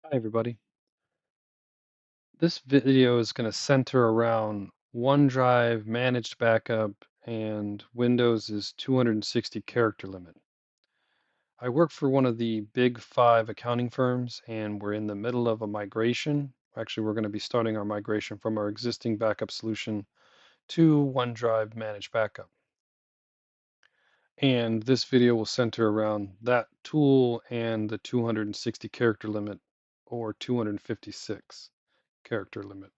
Hi, everybody. This video is going to center around OneDrive managed backup and Windows' 260 character limit. I work for one of the big five accounting firms, and we're in the middle of a migration. Actually, we're going to be starting our migration from our existing backup solution to OneDrive managed backup. And this video will center around that tool and the 260 character limit or 256 character limit.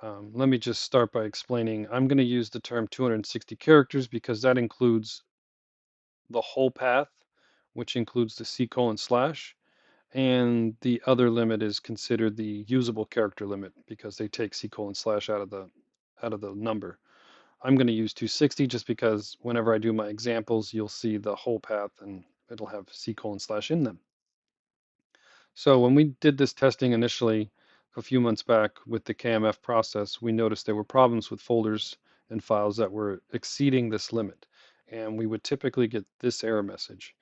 Let me just start by explaining. I'm going to use the term 260 characters because that includes the whole path, which includes the C:/, and the other limit is considered the usable character limit because they take C:/, out of the number. I'm going to use 260 just because whenever I do my examples, you'll see the whole path and it'll have C:/, in them. So when we did this testing initially a few months back with the KMF process, we noticed there were problems with folders and files that were exceeding this limit. And we would typically get this error message.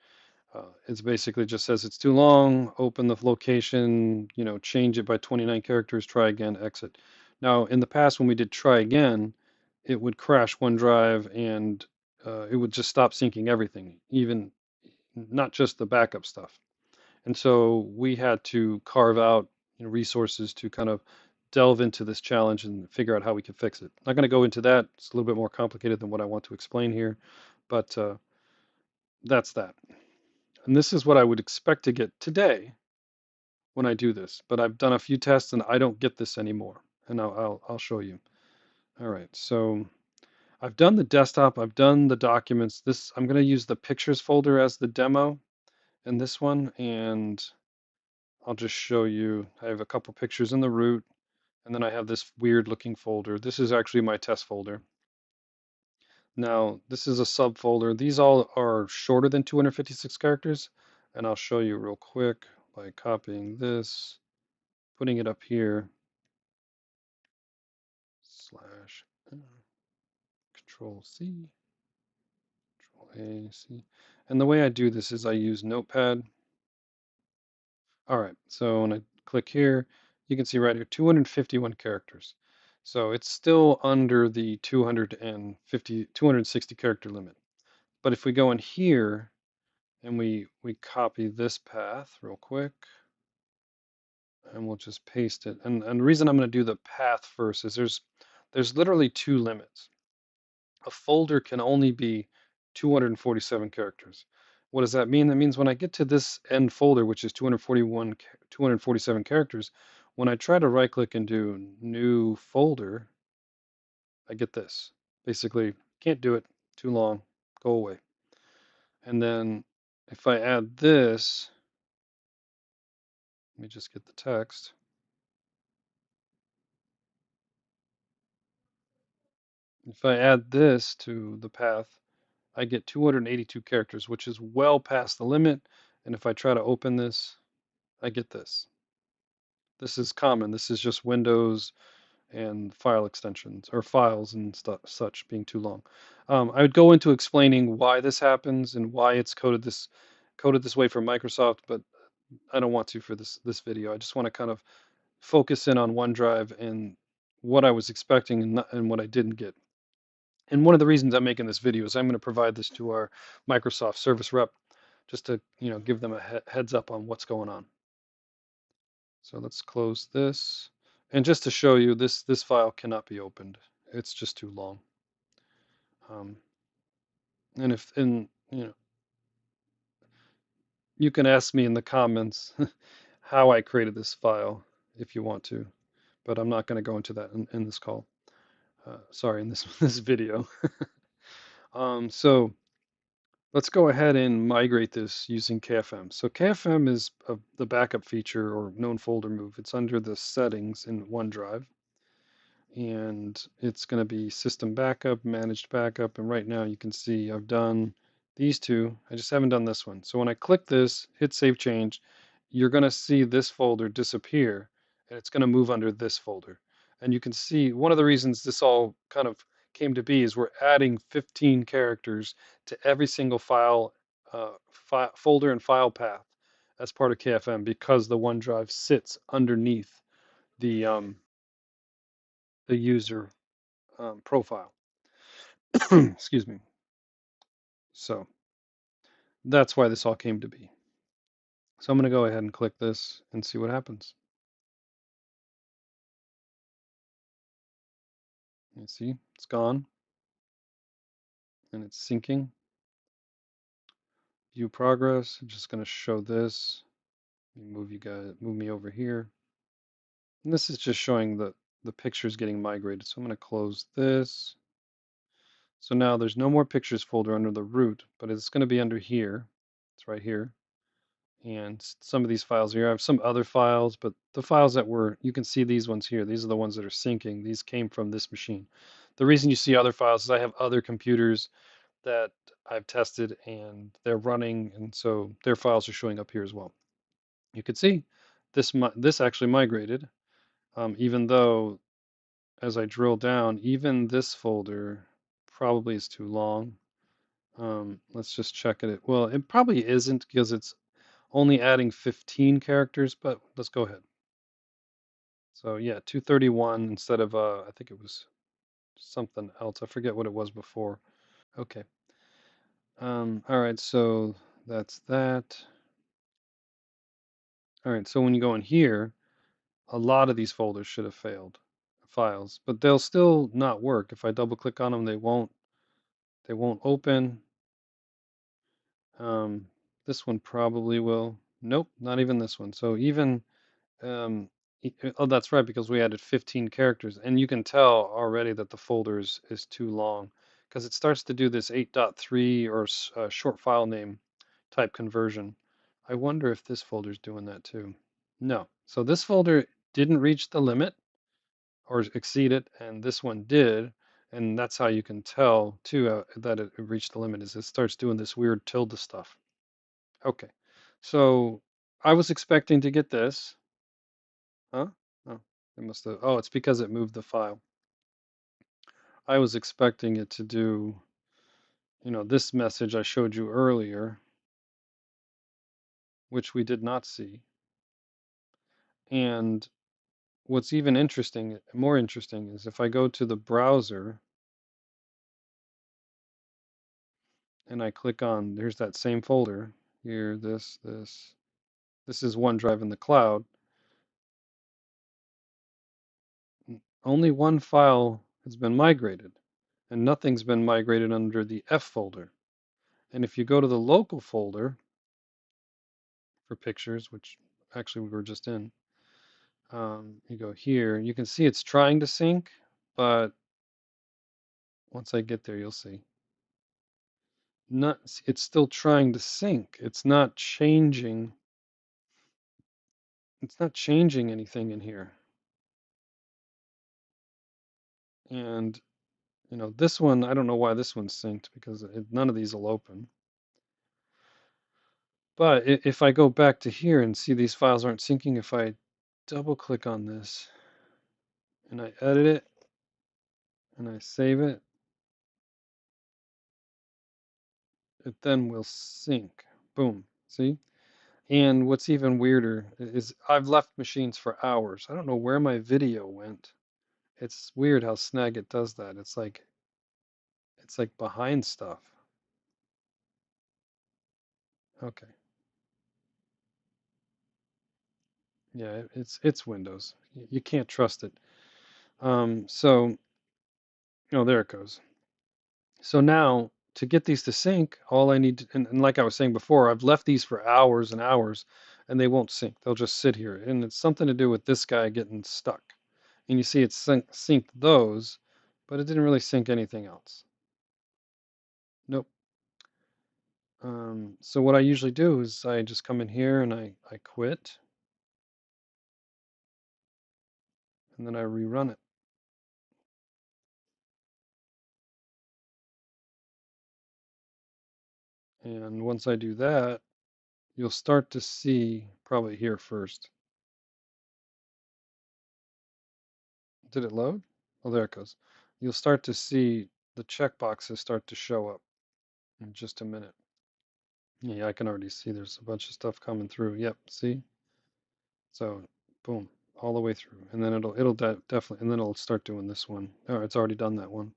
It's basically just says it's too long, open the location, change it by 29 characters, try again, exit. Now, in the past, when we did try again, it would crash OneDrive and it would just stop syncing everything, even not just the backup stuff. And so we had to carve out resources to kind of delve into this challenge and figure out how we could fix it. I'm not going to go into that. It's a little bit more complicated than what I want to explain here, but that's that. And this is what I would expect to get today when I do this. But I've done a few tests and I don't get this anymore. And I'll show you. All right. So I've done the desktop. I've done the documents. I'm going to use the pictures folder as the demo in this one, and I'll just show you. I have a couple pictures in the root, and then I have this weird looking folder. This is actually my test folder. Now, this is a subfolder. These all are shorter than 256 characters, and I'll show you real quick by copying this, putting it up here, slash Control C, Control A, C. And the way I do this is I use Notepad. All right, so when I click here, you can see right here, 251 characters. So it's still under the 260 character limit. But if we go in here and we copy this path real quick, and we'll just paste it. And the reason I'm going to do the path first is there's literally two limits. A folder can only be 247 characters. What does that mean? That means when I get to this end folder, which is 247 characters, when I try to right click and do new folder, I get this. Basically, can't do it, too long, go away. And then if I add this, let me just get the text. If I add this to the path, I get 282 characters, which is well past the limit. And if I try to open this, I get this. This is common. This is just Windows and file extensions or files and such being too long. I would go into explaining why this happens and why it's coded this way for Microsoft, but I don't want to for this video. I just want to kind of focus in on OneDrive and what I was expecting and what I didn't get. And one of the reasons I'm making this video is I'm going to provide this to our Microsoft service rep just to give them a heads up on what's going on. So let's close this. And just to show you, this file cannot be opened. It's just too long. Um, and you can ask me in the comments how I created this file if you want to, but I'm not going to go into that in this call. Sorry, in this this video. So let's go ahead and migrate this using KFM. So KFM is the backup feature or known folder move. It's under the settings in OneDrive. And it's going to be system backup, managed backup. And right now you can see I've done these two. I just haven't done this one. So when I click this, hit save change, you're going to see this folder disappear and it's going to move under this folder. And you can see one of the reasons this all kind of came to be is we're adding 15 characters to every single folder and file path. as part of KFM because the OneDrive sits underneath the user profile. Excuse me. So that's why this all came to be. So I'm going to go ahead and click this and see what happens. You see, it's gone and it's syncing. View progress. I'm just going to show this. Move me over here. And this is just showing the pictures getting migrated. So I'm going to close this. So now there's no more pictures folder under the root, but it's going to be under here. It's right here. And some of these files here, I have some other files, but the files that were, you can see these ones here. These are the ones that are syncing. These came from this machine. The reason you see other files is I have other computers that I've tested and they're running, and so their files are showing up here as well. You can see this actually migrated, even though as I drill down, even this folder probably is too long. Let's just check it. Well, it probably isn't because it's only adding 15 characters, but let's go ahead. So yeah, 231 instead of, I think it was something else. I forget what it was before. Okay. All right, so that's that. All right, so when you go in here, a lot of these folders should have failed files, but they'll still not work. If I double click on them, they won't open. This one probably will. Nope, not even this one. So even um, oh, that's right, because we added 15 characters, and you can tell already that the folder is too long because it starts to do this 8.3 or short file name type conversion. I wonder if this folder's doing that too. No. So this folder didn't reach the limit or exceed it, and this one did. And that's how you can tell too that it reached the limit is it starts doing this weird tilde stuff. Okay. So I was expecting to get this. Huh? Oh, it must have. Oh, it's because it moved the file. I was expecting it to do, this message I showed you earlier, which we did not see. And what's even more interesting, is if I go to the browser and I click on, there's that same folder here, this is OneDrive in the cloud. Only one file has been migrated, and nothing's been migrated under the F folder. And if you go to the local folder for pictures, which actually we were just in, you go here, you can see it's trying to sync, but once I get there, you'll see. Not, it's still trying to sync. It's not changing. It's not changing anything in here. And, this one, I don't know why this one's synced because none of these will open. But if I go back to here and see these files aren't syncing, if I double click on this and I edit it and I save it, it then will sync. Boom. See? And what's even weirder is I've left machines for hours. I don't know where my video went. It's weird how Snagit does that. It's like behind stuff. Okay. Yeah, it's Windows. You can't trust it. So, oh, there it goes. So now to get these to sync, all I need to, and like I was saying before, I've left these for hours and hours and they won't sync. They'll just sit here. And it's something to do with this guy getting stuck. And you see it synced those, but it didn't really sync anything else. Nope. So what I usually do is I just come in here and I quit and then I rerun it. And once I do that, you'll start to see, probably here first. Did it load? Oh, there it goes. You'll start to see the checkboxes start to show up in just a minute. Yeah, I can already see there's a bunch of stuff coming through. Yep, see? So, boom, all the way through. And then it'll definitely, and then it'll start doing this one. Oh, it's already done that one.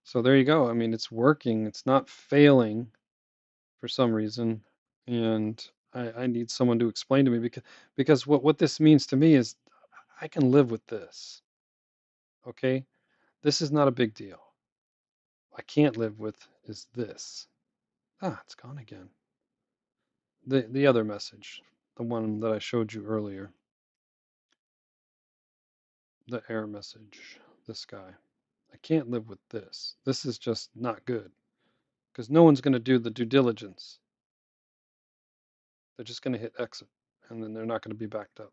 So there you go. I mean, it's working. It's not failing for some reason. And I need someone to explain to me because what this means to me is I can live with this. Okay? This is not a big deal. I can't live with is this. Ah, it's gone again. The other message, the one that I showed you earlier, the error message, this guy. I can't live with this. This is just not good because no one's going to do the due diligence. They're just going to hit exit and then they're not going to be backed up.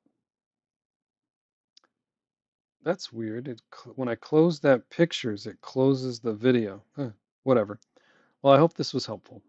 That's weird. When I close that pictures, it closes the video. Huh, whatever. Well, I hope this was helpful.